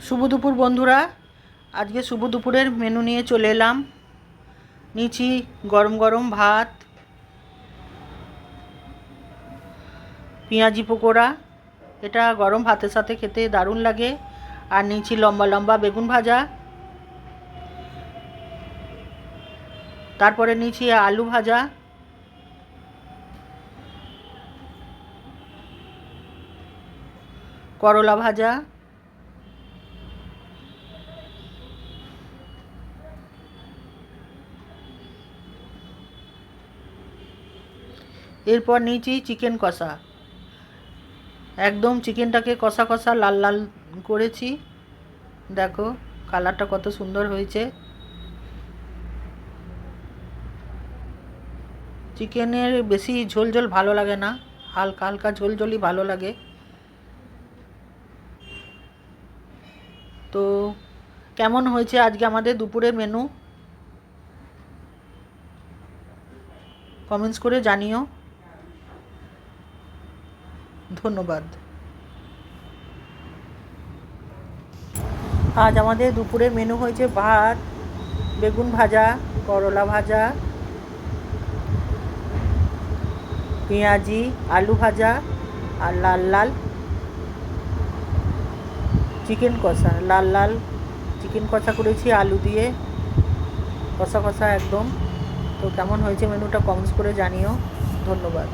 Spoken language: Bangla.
শুভ দুপুর বন্ধুরা, আজকে শুভ দুপুরের মেনু নিয়ে চলে এলাম। নিয়েছি গরম গরম ভাত, পেঁয়াজি পকোড়া, এটা গরম ভাতের সাথে খেতে দারুণ লাগে। আর নিয়েছি লম্বা লম্বা বেগুন ভাজা, তারপরে নিয়েছি আলু ভাজা, করলা ভাজা, এরপর নিয়েছি চিকেন কষা। একদম চিকেনটাকে কষা কষা লাল লাল করেছি, দেখো কালারটা কত সুন্দর হয়েছে। চিকেনের বেশি ঝোল ঝোল ভালো লাগে না, হালকা হালকা ঝোল ঝোলই ভালো লাগে। তো কেমন হয়েছে আজকে আমাদের দুপুরের মেনু, কমেন্টস করে জানিও। ধন্যবাদ। আজ আমাদের দুপুরের মেনু হয়েছে ভাত, বেগুন ভাজা, করলা ভাজা, পেঁয়াজি, আলু ভাজা, আর লাল লাল চিকেন কষা। লাল লাল চিকেন কষা করেছি আলু দিয়ে, কষা কষা একদম। তো কেমন হয়েছে মেনুটা কমেন্টস করে জানিও। ধন্যবাদ।